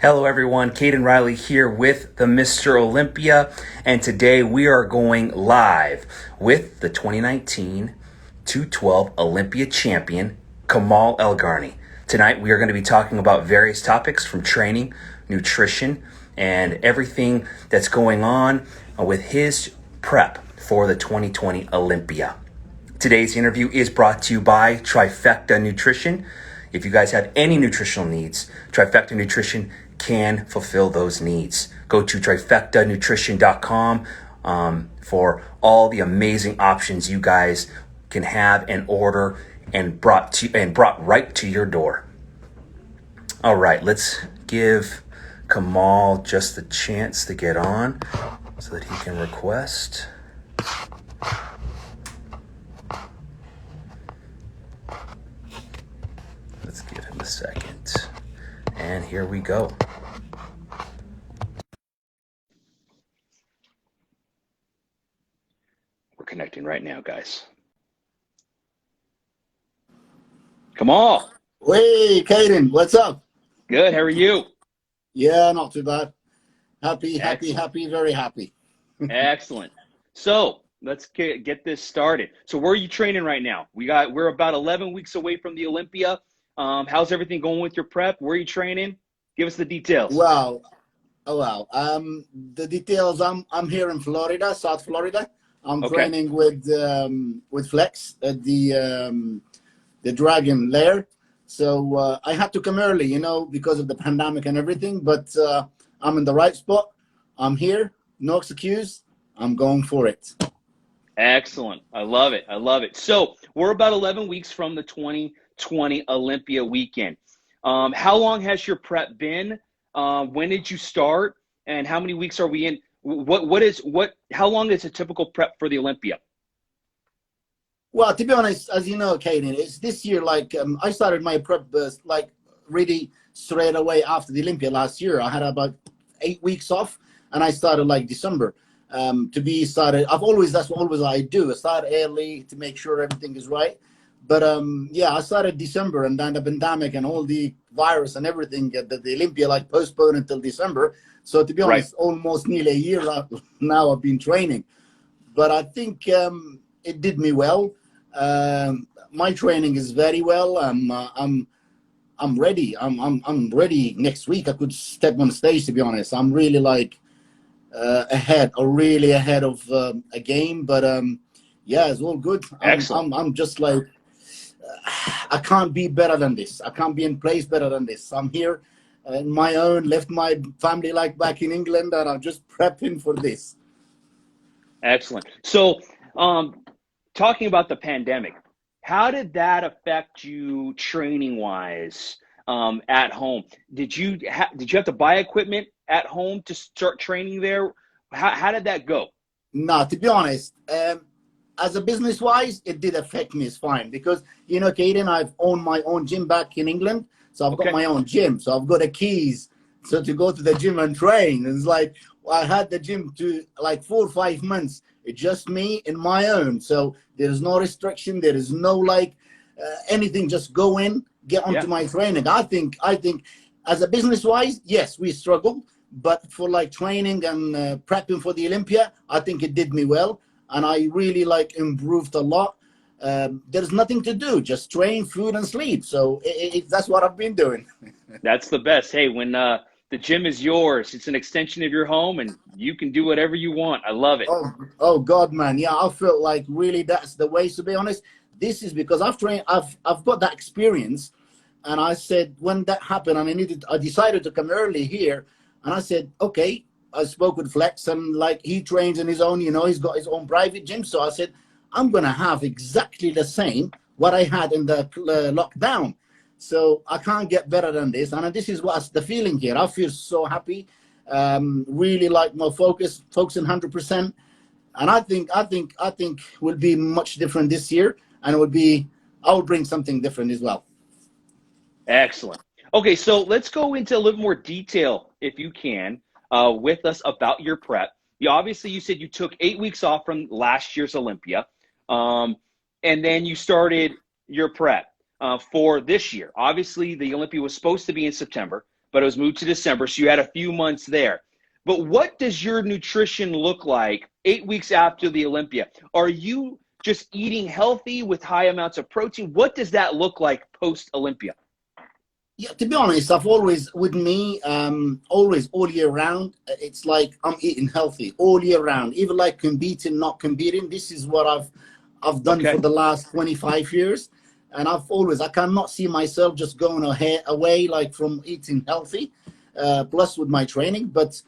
Hello everyone, Caden Riley here with the Mr. Olympia, and today we are going live with the 2019 212 Olympia Champion Kamal Elgargni. Tonight we are going to be talking about various topics from training, nutrition, and everything that's going on with his prep for the 2020 Olympia. Today's interview is brought to you by Trifecta Nutrition. If you guys have any nutritional needs, Trifecta Nutrition can fulfill those needs. Go to trifectanutrition.com for all the amazing options you guys can have and order and brought right to your door. All right, let's give Kamal just the chance to get on so that he can request. Let's give him a second. And here we go. We're connecting right now, guys. Kamal. Hey, Caden, what's up? Good, how are you? Yeah, not too bad. Happy, very happy. Excellent. So let's get this started. So where are you training right now? We're about 11 weeks away from the Olympia. How's everything going with your prep? Where are you training? Give us the details. Well, the details. I'm here in Florida, South Florida. I'm training with Flex at the Dragon Lair. So I had to come early, because of the pandemic and everything. But I'm in the right spot. I'm here. No excuse. I'm going for it. Excellent. I love it. So we're about 11 weeks from the 2020 Olympia weekend. How long has your prep been? When did you start? And how many weeks are we in? How long is a typical prep for the Olympia? Well, to be honest, as you know, Caden, it's this year, I started my prep really straight away after the Olympia last year. I had about 8 weeks off and I started December. That's what I do. I start early to make sure everything is right. But I started December, and then the pandemic and all the virus and everything, the Olympia postponed until December. So to be honest, almost nearly a year now I've been training. But I think it did me well. My training is very well. I'm ready. I'm ready next week. I could step on stage, to be honest. I'm really ahead of a game. But it's all good. I'm just I can't be better than this. I can't be in place better than this. I'm here in my own, left my family back in England, and I'm just prepping for this. Excellent. So talking about the pandemic, how did that affect you training wise at home? Did you have to buy equipment at home to start training there? How did that go? No, to be honest, as a business-wise, it did affect me. It's fine because, Caden, I've owned my own gym back in England. So I've got my own gym. So I've got the keys to go to the gym and train. It's I had the gym to 4 or 5 months. It's just me and my own. So there's no restriction. There is no anything. Just go in, get onto my training. I think as a business-wise, yes, we struggle. But for training and prepping for the Olympia, I think it did me well. And I really improved a lot. There's nothing to do, just train, food, and sleep. So that's what I've been doing. That's the best. Hey, when the gym is yours, it's an extension of your home, and you can do whatever you want. I love it. Oh God, man, yeah, I feel really that's the way. To be honest, this is because I've got that experience, and I said when that happened, and I decided to come early here, and I said okay. I spoke with Flex, and he trains in his own, he's got his own private gym. So I said, I'm going to have exactly the same what I had in the lockdown. So I can't get better than this. And this is what's the feeling here. I feel so happy. Really my focusing 100%. And I think will be much different this year. And I will bring something different as well. Excellent. Okay. So let's go into a little more detail if you can. With us about your prep. You said you took 8 weeks off from last year's Olympia, and then you started your prep for this year. Obviously, the Olympia was supposed to be in September, but it was moved to December, so you had a few months there. But what does your nutrition look like 8 weeks after the Olympia? Are you just eating healthy with high amounts of protein? What does that look like post-Olympia? Yeah, to be honest, I've always, with me, always all year round, it's like I'm eating healthy all year round, even like competing, not competing. This is what I've done for the last 25 years. And I cannot see myself just going away like from eating healthy, plus with my training. But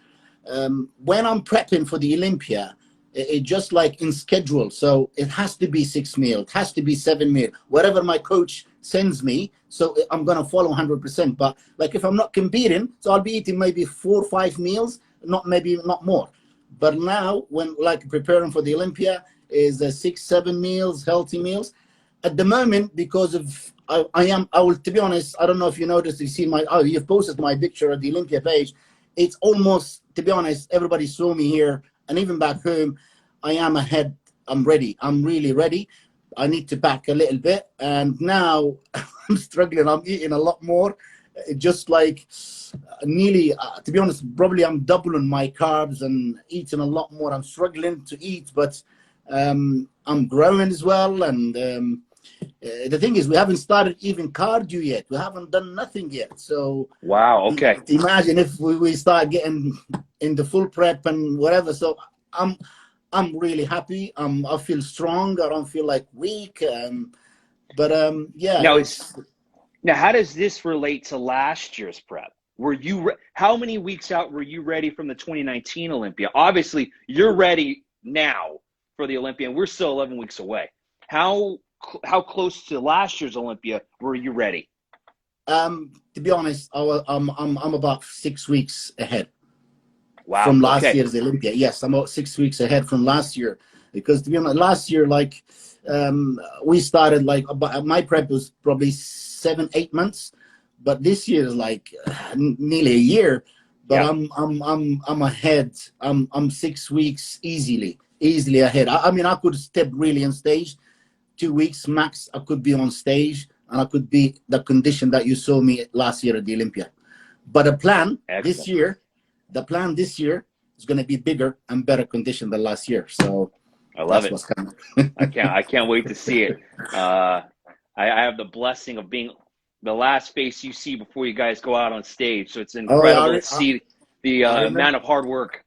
when I'm prepping for the Olympia, it just like in schedule. So it has to be 6 meals, it has to be 7 meals, whatever my coach sends me. So I'm going to follow 100%. But like if I'm not competing, so I'll be eating maybe 4 or 5 meals, not more. But now when like preparing for the Olympia is 6, 7 meals, healthy meals. At the moment, because of I will, to be honest, I don't know if you noticed, you've posted my picture at the Olympia page. It's almost, to be honest, everybody saw me here, and even back home, I am ahead. I'm ready. I'm really ready. I need to back a little bit, and now I'm struggling. I'm eating a lot more, just like nearly, to be honest, probably I'm doubling my carbs and eating a lot more. I'm struggling to eat, but I'm growing as well, and the thing is, we haven't started even cardio yet. We haven't done nothing yet. So wow, okay. Imagine if we start getting into full prep and whatever. So I'm really happy. I feel strong. I don't feel like weak. Yeah. Now, how does this relate to last year's prep? How many weeks out were you ready from the 2019 Olympia? Obviously, you're ready now for the Olympia, and we're still 11 weeks away. How close to last year's Olympia were you ready? To be honest, I'm about 6 weeks ahead. Wow. From last year's Olympia. Yes, I'm about 6 weeks ahead from last year, because to be honest, last year, like we started like my prep was probably 7, 8 months, but this year is like nearly a year. But yeah. I'm ahead. I'm 6 weeks easily ahead. I mean, I could step really on stage. 2 weeks max, I could be on stage, and I could be the condition that you saw me last year at the Olympia. But the plan this year is going to be bigger and better condition than last year. So I love it. What's coming. I can't wait to see it. I have the blessing of being the last face you see before you guys go out on stage. So it's incredible to see the amount of hard work.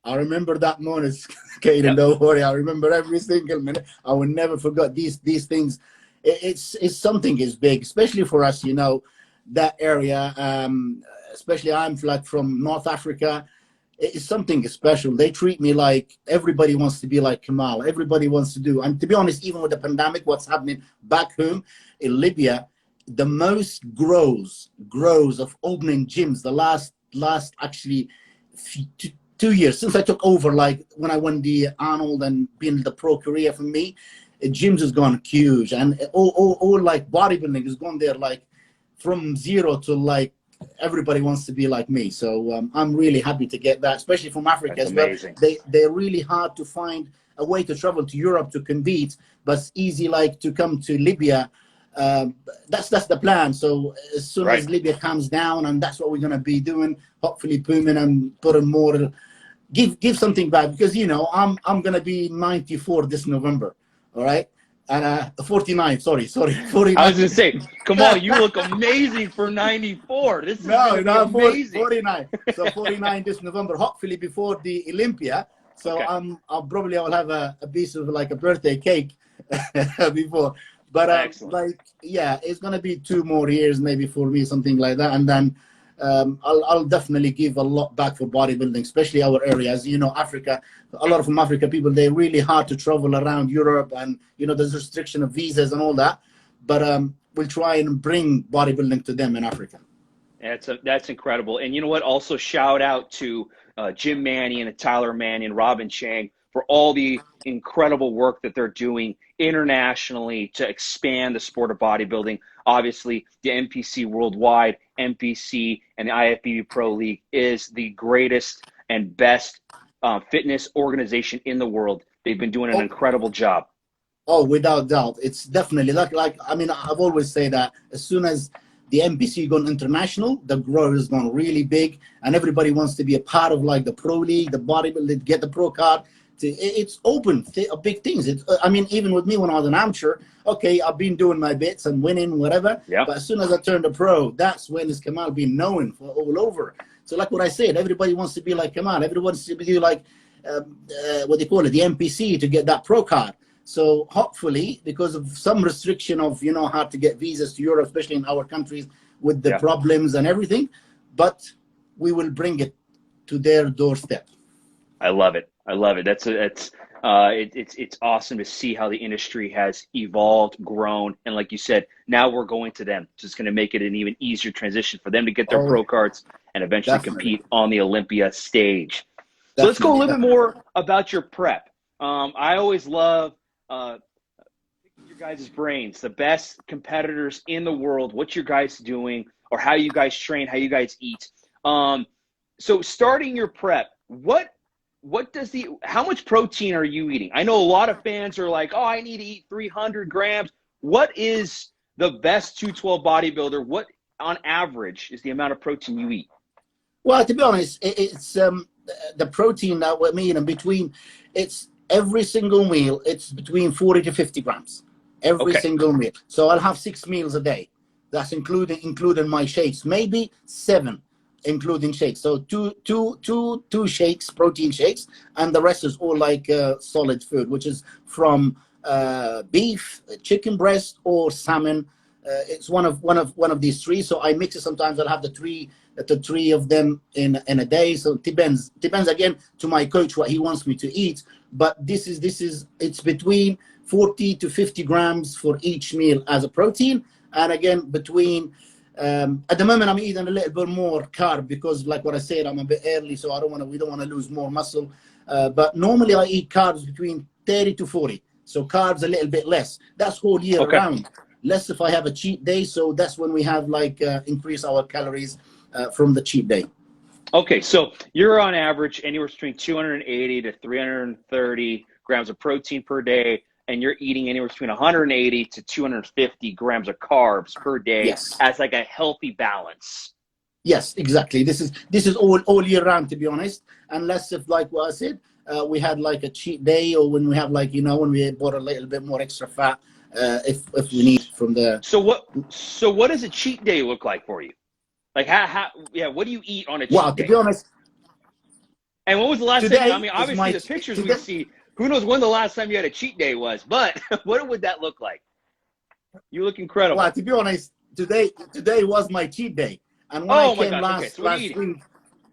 I remember that moment, Kaden. Don't worry. I remember every single minute. I will never forget these things. It's something is big, especially for us. You know, that area. Especially I'm like from North Africa. It's something special. They treat me like everybody wants to be like Kamal. Everybody wants to do. And to be honest, even with the pandemic, what's happening back home in Libya, the most grows of opening gyms. The last actually 2 years since I took over, like when I won the Arnold and being the pro career for me, gyms has gone huge, and all like bodybuilding has gone there like from zero to like everybody wants to be like me. So I'm really happy to get that, especially from Africa. That's as well. Amazing. They're really hard to find a way to travel to Europe to compete, but it's easy like to come to Libya. That's the plan. So as soon as Libya comes down, and that's what we're gonna be doing, hopefully booming and putting more. Give something back, because you know I'm gonna be 94 this November, all right, and 49. Sorry, 49. I was gonna say, Kamal, you look amazing for 94. This is amazing. 49. So 49 this November, hopefully before the Olympia. So I'll probably have a piece of like a birthday cake before. But like it's gonna be 2 more years maybe for me, something like that, and then. I'll definitely give a lot back for bodybuilding, especially our areas. You know, Africa, a lot of from Africa people, they're really hard to travel around Europe, and, you know, there's restriction of visas and all that. But we'll try and bring bodybuilding to them in Africa. That's incredible. And you know what? Also, shout out to Jim Manny and Tyler Manny and Robin Chang for all the incredible work that they're doing internationally to expand the sport of bodybuilding. Obviously, the NPC Worldwide, NPC, and the IFBB Pro League is the greatest and best fitness organization in the world. They've been doing an incredible job. Oh, without doubt. It's definitely like I mean, I've always said that as soon as the NPC gone international, the growth has gone really big, and everybody wants to be a part of like the pro league, the bodybuilder, get the pro card. It's open big things. I mean, even with me when I was an amateur, okay, I've been doing my bits and winning, whatever. Yeah. But as soon as I turned to pro, that's when is Kamal being known for all over. So like what I said, everybody wants to be like Kamal. Everybody wants to be like, what they call it, the NPC to get that pro card. So hopefully, because of some restriction of, you know, how to get visas to Europe, especially in our countries with the problems and everything, but we will bring it to their doorstep. I love it. I love it. It's awesome to see how the industry has evolved, grown, and like you said, now we're going to them. It's just going to make it an even easier transition for them to get their pro cards and eventually compete on the Olympia stage. So let's go a little bit more about your prep. I always love picking your guys' brains, the best competitors in the world, what you guys doing, or how you guys train, how you guys eat. So starting your prep, how much protein are you eating? I know a lot of fans are like, oh, I need to eat 300 grams. What is the best 212 bodybuilder? What on average is the amount of protein you eat? Well, to be honest, it's the protein that we're eating between, it's every single meal, it's between 40 to 50 grams. Every single meal. So I'll have 6 meals a day. That's including my shakes, maybe 7, including shakes. So two shakes, protein shakes, and the rest is all like solid food, which is from beef, chicken breast, or salmon. It's one of these 3. So I mix it. Sometimes I'll have the three of them in a day. So it depends again to my coach what he wants me to eat. But it's between 40 to 50 grams for each meal as a protein. And again, between at the moment I'm eating a little bit more carb because, like what I said, I'm a bit early, so we don't want to lose more muscle. But normally I eat carbs between 30 to 40. So carbs a little bit less. That's whole year round. Less if I have a cheat day. So that's when we have like increase our calories from the cheat day. Okay, so you're on average anywhere between 280 to 330 grams of protein per day, and you're eating anywhere between 180 to 250 grams of carbs per day as like a healthy balance. Yes, exactly. This is all year round, to be honest. Unless if, like what I said, we had like a cheat day, or when we have like, you know, when we bought a little bit more extra fat, if we need from the. So what does a cheat day look like for you? Like what do you eat on a cheat day? Well, to be honest. And when was the last time? I mean, obviously the pictures we see. Who knows when the last time you had a cheat day was? But what would that look like? You look incredible. Well, to be honest, today was my cheat day, and when I came last week.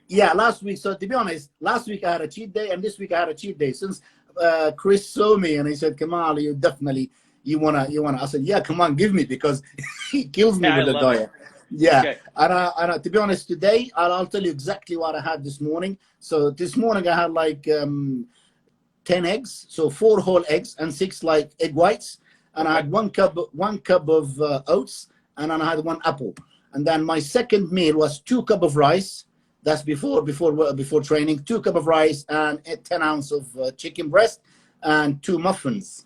Yeah, last week. So to be honest, last week I had a cheat day, and this week I had a cheat day. Since Chris saw me and he said, "Kamal, you wanna." I said, "Yeah, come on, give me," because he kills me with the diet. Yeah, and to be honest, today I'll tell you exactly what I had this morning. So this morning I had like 10 eggs, so 4 whole eggs and 6 like egg whites, and I had one cup of oats, and then I had 1 apple. And then my second meal was 2 cups of rice. That's before training. 2 cups of rice and 10 ounce of chicken breast and 2 muffins.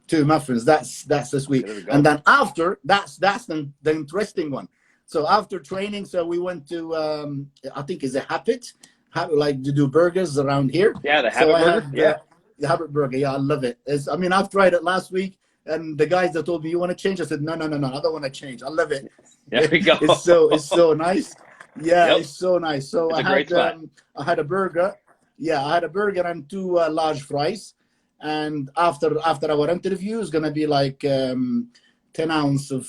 2 muffins. That's this week. And then after that's the interesting one. So after training, so we went to I think it's a Habit like to do burgers around here. Yeah, the Habit burger. The Habit burger. Yeah, I love it. I've tried it last week, and the guys that told me, you want to change? I said, no, I don't want to change. I love it. There we go. It's so nice. Yeah, it's so nice. So I had a burger. Yeah, I had a burger and 2 large fries. And after our interview, it's gonna be like 10 ounce of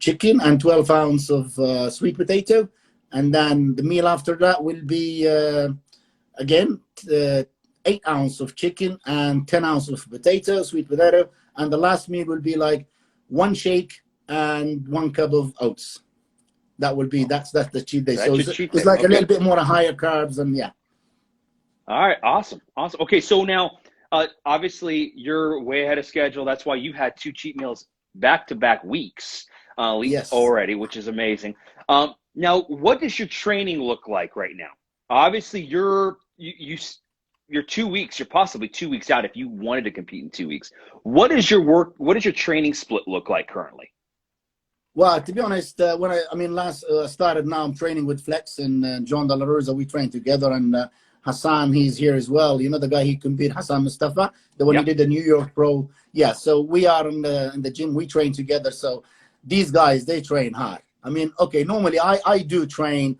chicken and 12 ounce of sweet potato. And then the meal after that will be again 8 ounce of chicken and 10 ounce of sweet potato. And the last meal will be like 1 shake and 1 cup of oats. That will be that's the cheat day. So it's like a little bit more higher carbs, and yeah. All right, awesome. Okay, so now obviously you're way ahead of schedule. That's why you had 2 cheat meals back-to-back weeks already, which is amazing. Now, what does your training look like right now? Obviously, you're 2 weeks. You're possibly 2 weeks out if you wanted to compete in 2 weeks. What is your training split look like currently? Well, to be honest, when I mean, last started now, I'm training with Flex and John De La Rosa. We train together, and Hassan, he's here as well. You know, the guy he competed, Hassan Mustafa, the one who Yep. did the New York Pro. Yeah, so we are in the gym. We train together. So these guys, they train hard. I mean, okay, normally I do train,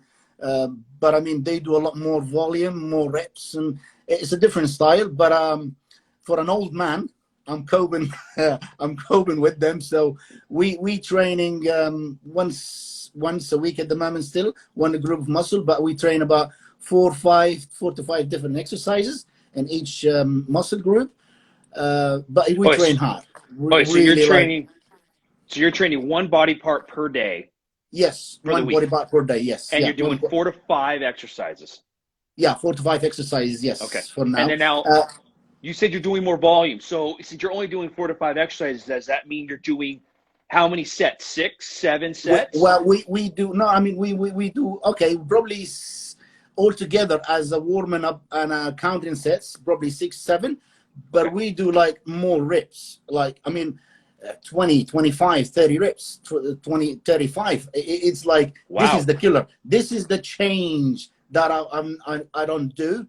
but I mean, they do a lot more volume, more reps, and it's a different style. But for an old man, I'm coping. I'm coping with them. So we training once a week at the moment. Still one group of muscle, but we train about 4 to 5 different exercises in each muscle group. But we train hard. So you're training one body part per day. Yes, for the one week. body part per day. Yes, And yeah, you're doing 4 to 5 exercises. Yeah, 4 to 5 exercises. Yes. Okay. For now. And then now, you said you're doing more volume. So since you're only doing 4 to 5 exercises, does that mean you're doing how many sets? 6, 7 sets? Well, we do no. I mean, we do okay. Probably altogether as a warming up and counting sets, probably 6, 7. But Okay. we do like more reps. Like I mean, 20, 25, 30 reps. 20, 35. It's like Wow. This is the killer. This is the change that I don't do.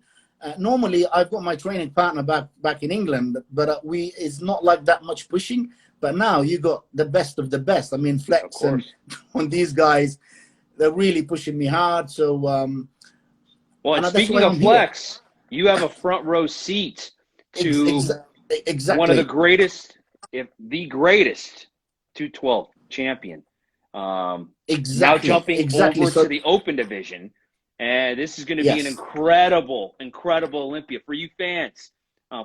Normally, I've got my training partner back in England, but it's not like that much pushing. But now you got the best of the best. I mean, Flex and these guys, they're really pushing me hard. So, well, and speaking of Flex, you have a front row seat to exactly one of the greatest, if the greatest, 212 champion. Exactly. Now jumping over So, to the open division. And this is going to be an incredible Olympia. For you fans,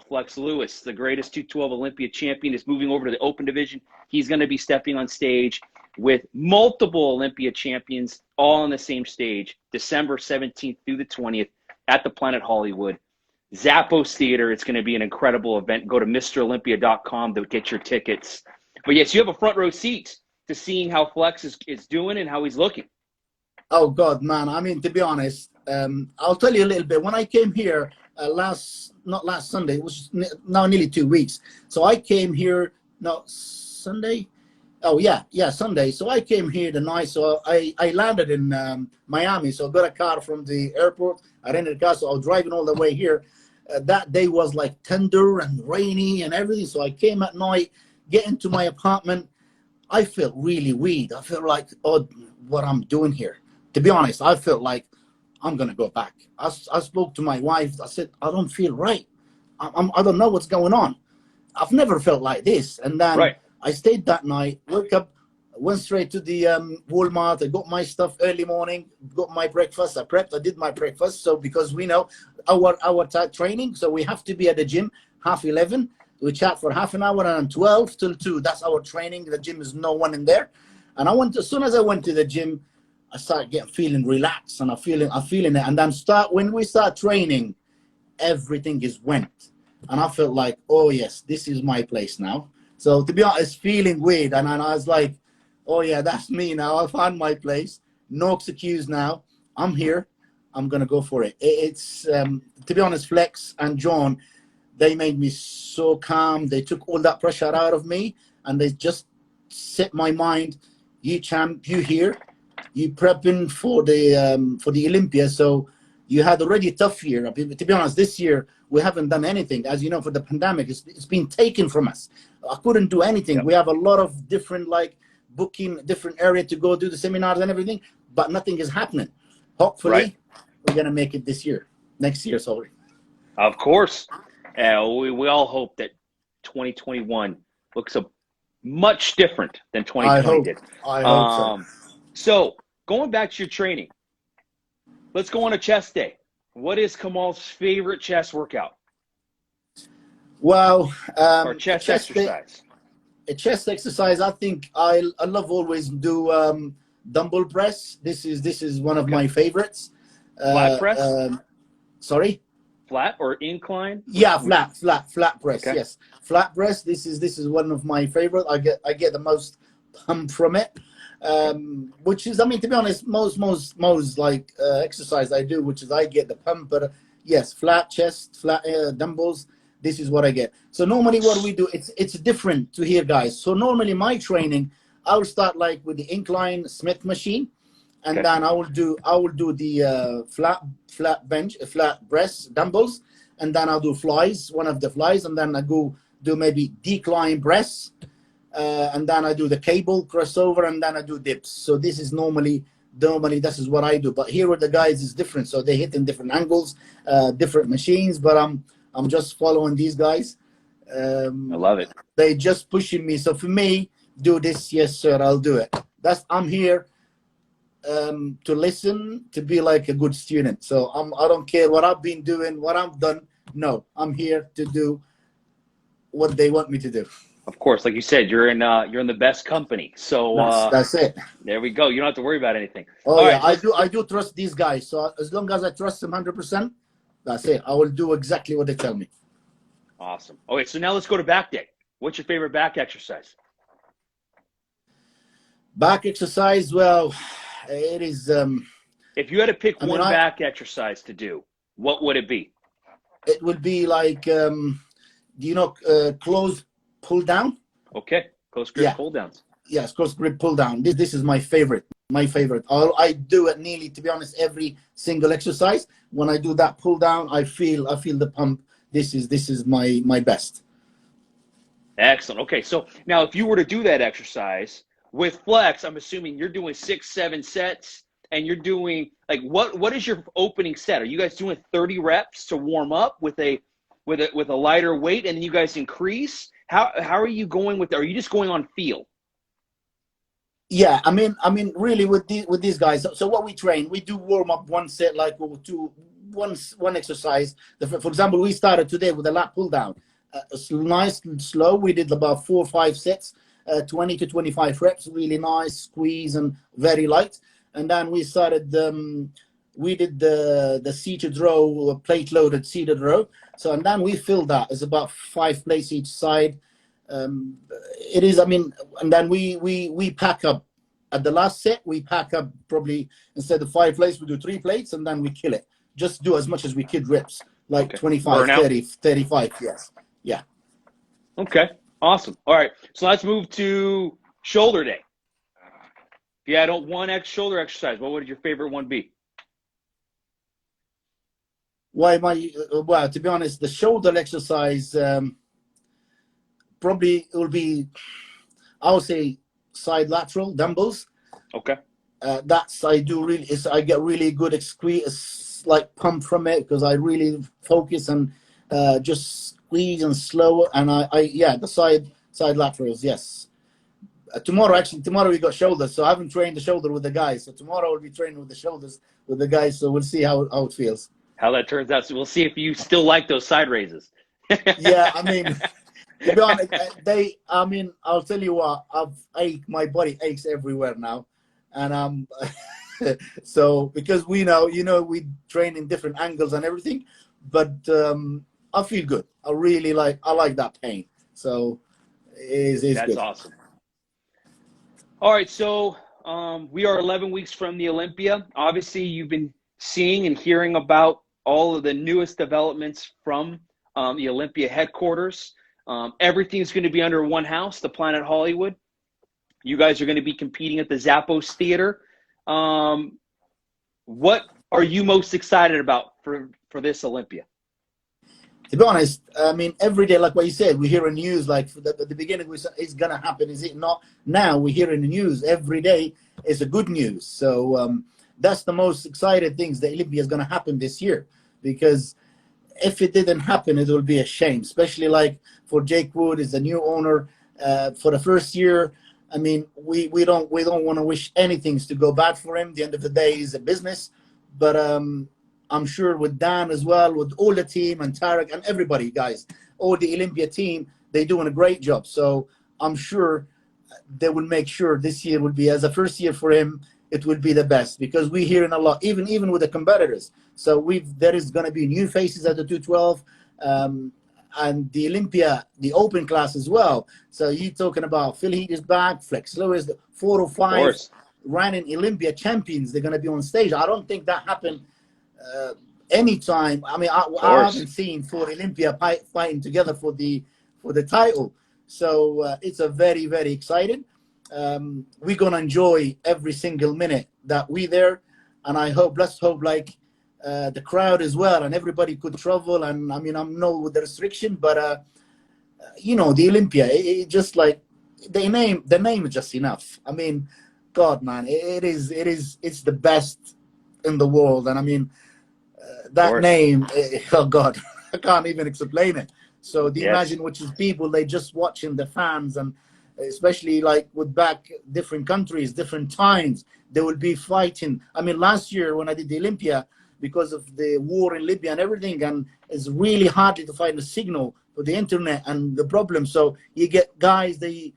Flex Lewis, the greatest 212 Olympia champion, is moving over to the open division. He's going to be stepping on stage with multiple Olympia champions all on the same stage, December 17th through the 20th at the Planet Hollywood. Zappos Theater. It's going to be an incredible event. Go to MrOlympia.com to get your tickets. But yes, you have a front row seat to seeing how Flex is doing and how he's looking. Oh God, man! I mean, to be honest, I'll tell you a little bit. When I came here not last Sunday, it was now nearly 2 weeks. So I came here Sunday. Oh yeah, Sunday. So I came here the night. So I landed in Miami. So I got a car from the airport. I rented a car. So I was driving all the way here. That day was like tender and rainy and everything. So I came at night, get into my apartment. I felt really weird. I felt like, oh, what I'm doing here. To be honest, I felt like I'm going to go back. I spoke to my wife. I said, I don't feel right. I don't know what's going on. I've never felt like this. And then I stayed that night, woke up, went straight to the Walmart. I got my stuff early morning, got my breakfast. I prepped. I did my breakfast. So because we know our training, so we have to be at the gym 11:30. We chat for half an hour, and 12 till 2. That's our training. The gym is no one in there. And as soon as I went to the gym, I started feeling relaxed, and I'm feeling it. And then when we start training, everything is went. And I felt like, oh yes, this is my place now. So to be honest, feeling weird. And I was like, oh yeah, that's me now. I found my place. No excuse now. I'm here. I'm going to go for it. It's, to be honest, Flex and John, they made me so calm. They took all that pressure out of me, and they just set my mind. You champ, you here. You prepping for the Olympia, so you had already a tough year. To be honest, this year we haven't done anything. As you know, for the pandemic, it's been taken from us. I couldn't do anything. We have a lot of different booking, different area to go do the seminars and everything, but nothing is happening. Hopefully, we're gonna make it next year. Sorry. Of course, we all hope that 2021 looks much different than 2020 did. I hope so. So, going back to your training, let's go on a chest day. What is Kamal's favorite chest workout? Well, or chest exercise. A chest exercise. I think I love always do dumbbell press. This is one of my favorites. Flat press. Sorry. Flat or incline? Yeah, flat press. Okay. Yes, flat press. This is one of my favorite. I get the most pump from it. Which is, I mean, to be honest, most exercise I do, which is I get the pump. But yes, flat chest, flat dumbbells. This is what I get. So normally what we do, it's different to here, guys. So normally my training, I will start like with the incline Smith machine, and then I will do the flat bench, flat press dumbbells, and then I'll do flies, one of the flies, and then I go do maybe decline press, and then I do the cable crossover, and then I do dips. So this is normally this is what I do. But here with the guys is different, so they hit in different angles, different machines. But I'm just following these guys. I love it. They just pushing me. So for me, do this, yes sir, I'll do it. I'm here to listen, to be like a good student. So I don't care what I've been doing, what I've done. No, I'm here to do what they want me to do. Of course, like you said, you're in the best company. So that's it. There we go. You don't have to worry about anything. Oh all yeah, right, I do trust these guys. So as long as I trust them 100%, that's it. I will do exactly what they tell me. Awesome. Okay, so now let's go to back day. What's your favorite back exercise? Back exercise, well, it is. If you had to pick one back exercise to do, what would it be? It would be like, do you know, close pull down? Okay, close grip pull downs. Yes, close grip pull down. This is my favorite. My favorite. I do it nearly, to be honest, every single exercise. When I do that pull down, I feel the pump. This is my best. Excellent. Okay, so now if you were to do that exercise with flex, I'm assuming you're doing 6-7 sets, and you're doing like what is your opening set? Are you guys doing 30 reps to warm up with a lighter weight, and then you guys increase? How are you going with that? Are you just going on feel? Yeah, I mean, really with these guys. So what we train, we do warm up one set, like one exercise. For example, we started today with a lat pull down. Nice and slow. We did about 4 or 5 sets, 20 to 25 reps, really nice, squeeze and very light. And then we started. We did the seated row, plate loaded seated row. So and then we filled that. It's about 5 plates each side. It is. I mean, and then we pack up at the last set. We pack up probably instead of 5 plates, we do 3 plates, and then we kill it. Just do as much as we could reps, like 25, 30, 35. Yes. Yeah. Okay. Awesome. All right. So let's move to shoulder day. If you had one shoulder exercise, what would your favorite one be? Well, to be honest, the shoulder exercise probably it will be, I would say, side lateral dumbbells. Okay. I get really good squeeze, like pump from it, because I really focus and just squeeze and slow. And the side laterals, yes. Tomorrow we got shoulders, so I haven't trained the shoulder with the guys. So tomorrow I'll be training with the shoulders with the guys. So we'll see how it feels. How that turns out. So we'll see if you still like those side raises. Yeah, I mean, to be honest, I'll tell you what, my body aches everywhere now, and so because we train in different angles and everything, but I feel good. I like that pain. So it's that's good. Awesome. All right, so we are 11 weeks from the Olympia. Obviously, you've been seeing and hearing about all of the newest developments from the Olympia headquarters. Everything's going to be under one house, the Planet Hollywood. You guys are going to be competing at the Zappos Theater. What are you most excited about for this Olympia? To be honest, I mean, every day, like what you said, we hear in the news, like at the beginning, we said it's going to happen. Is it not? Now we hear in the news every day is a good news. So that's the most exciting things that Olympia is going to happen this year, because if it didn't happen, it will be a shame, especially like for Jake Wood is the new owner for the first year. I mean, we don't want to wish anything to go bad for him. At the end of the day, is a business, but I'm sure with Dan as well, with all the team and Tarek and everybody, guys, all the Olympia team, they're doing a great job. So I'm sure they will make sure this year will be, as a first year for him, it will be the best, because we're hearing a lot, even with the competitors. So there is going to be new faces at the 212 and the Olympia, the open class as well. So you're talking about Phil Heath is back, Flex Lewis, the 405 running Olympia champions. They're going to be on stage. I don't think that happened anytime. I mean, I haven't seen 4 Olympia fighting together for the title. So it's a very, very exciting. we're gonna enjoy every single minute that we there, and I hope, let's hope, like the crowd as well, and everybody could travel. And I mean, I'm no with the restriction, but you know, the Olympia, it just like the name is just enough. I mean, God, man, it's the best in the world, and I mean, that name, oh God, I can't even explain it. So the imagine which is people, they just watching the fans, and especially like with back different countries, different times, they will be fighting. I mean, last year when I did the Olympia, because of the war in Libya and everything, and it's really hard to find a signal for the internet and the problem. So you get guys, they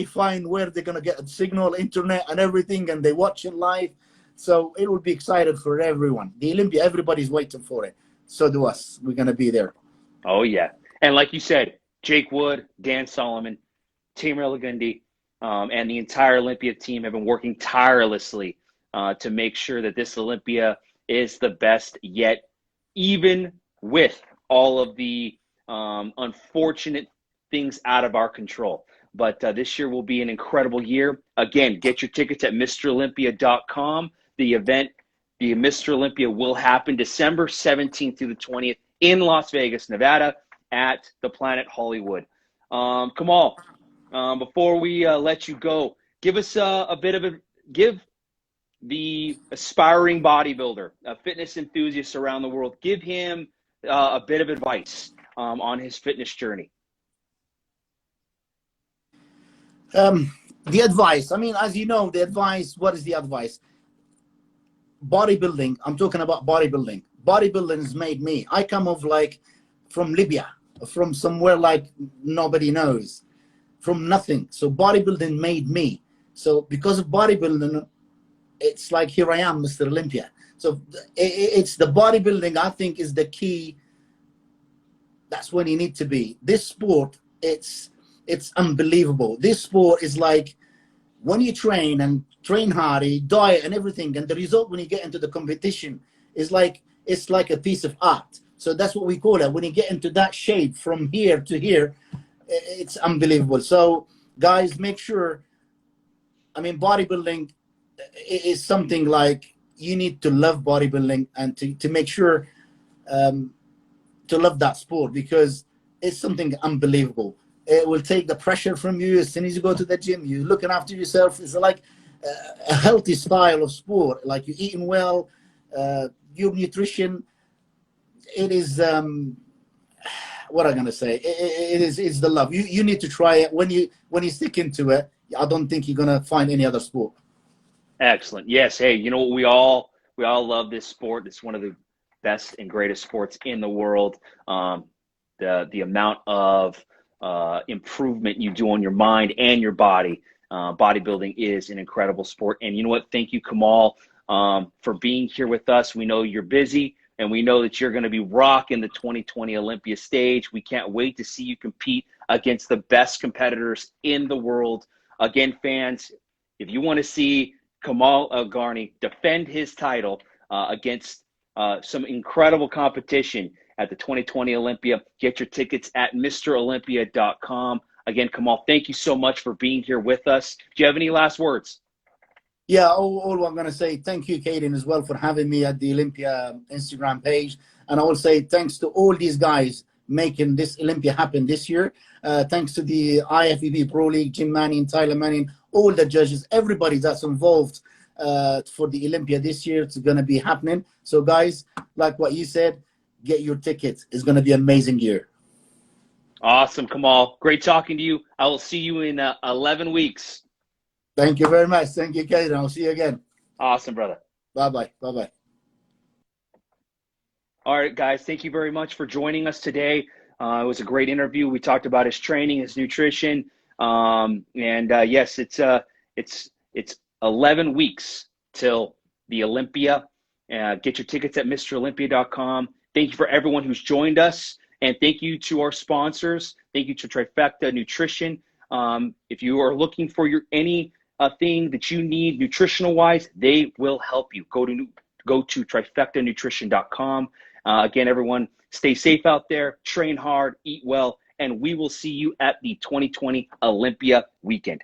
find where they're gonna get a signal, internet, and everything, and they watch it live. So it will be excited for everyone. The Olympia, everybody's waiting for it. So do us. We're gonna be there. Oh yeah, and like you said, Jake Wood, Dan Solomon, Kamal Elgargni, and the entire Olympia team have been working tirelessly to make sure that this Olympia is the best yet, even with all of the unfortunate things out of our control. But this year will be an incredible year. Again, get your tickets at MrOlympia.com. The event, the Mr. Olympia, will happen December 17th through the 20th in Las Vegas, Nevada, at the Planet Hollywood. Kamal, before we let you go, give us give the aspiring bodybuilder, a fitness enthusiast around the world, give him a bit of advice on his fitness journey. The advice, I mean, as you know, the advice, what is the advice? Bodybuilding, I'm talking about bodybuilding. Bodybuilding has made me. I come of like from Libya, from somewhere like nobody knows, from nothing. So bodybuilding made me. So because of bodybuilding, it's like here I am, Mr. Olympia. So it's the bodybuilding, I think, is the key. That's when you need to be. This sport, it's unbelievable. This sport is like when you train and train hard, you diet and everything, and the result when you get into the competition is like, it's like a piece of art. So that's what we call it. When you get into that shape from here to here, it's unbelievable. So guys, make sure, I mean, bodybuilding is something like you need to love bodybuilding and to make sure to love that sport, because it's something unbelievable. It will take the pressure from you as soon as you go to the gym. You're looking after yourself. It's like a healthy style of sport. Like you're eating well, your nutrition. It is what I'm gonna say. It's the love. You need to try it. When you stick into it, I don't think you're gonna find any other sport. Excellent. Yes. Hey, you know what? We all love this sport. It's one of the best and greatest sports in the world. The amount of improvement you do on your mind and your body. Bodybuilding is an incredible sport. And you know what? Thank you, Kamal, for being here with us. We know you're busy, and we know that you're going to be rocking the 2020 Olympia stage. We can't wait to see you compete against the best competitors in the world. Again, fans, if you want to see Kamal Elgargni defend his title against some incredible competition at the 2020 Olympia, get your tickets at MrOlympia.com. Again, Kamal, thank you so much for being here with us. Do you have any last words? Yeah, all I'm going to say, thank you, Kaden, as well, for having me at the Olympia Instagram page. And I will say thanks to all these guys making this Olympia happen this year. Thanks to the IFBB Pro League, Jim Manning, Tyler Manning, all the judges, everybody that's involved for the Olympia this year. It's going to be happening. So, guys, like what you said, get your tickets. It's going to be an amazing year. Awesome, Kamal. Great talking to you. I will see you in 11 weeks. Thank you very much. Thank you, Kaden. I'll see you again. Awesome, brother. Bye-bye. Bye-bye. All right, guys. Thank you very much for joining us today. It was a great interview. We talked about his training, his nutrition, yes, it's 11 weeks till the Olympia. Get your tickets at MrOlympia.com. Thank you for everyone who's joined us, and thank you to our sponsors. Thank you to Trifecta Nutrition. If you are looking for any thing that you need nutritional wise, they will help you. Go to trifectanutrition.com. Again, everyone, stay safe out there, train hard, eat well, and we will see you at the 2020 Olympia Weekend.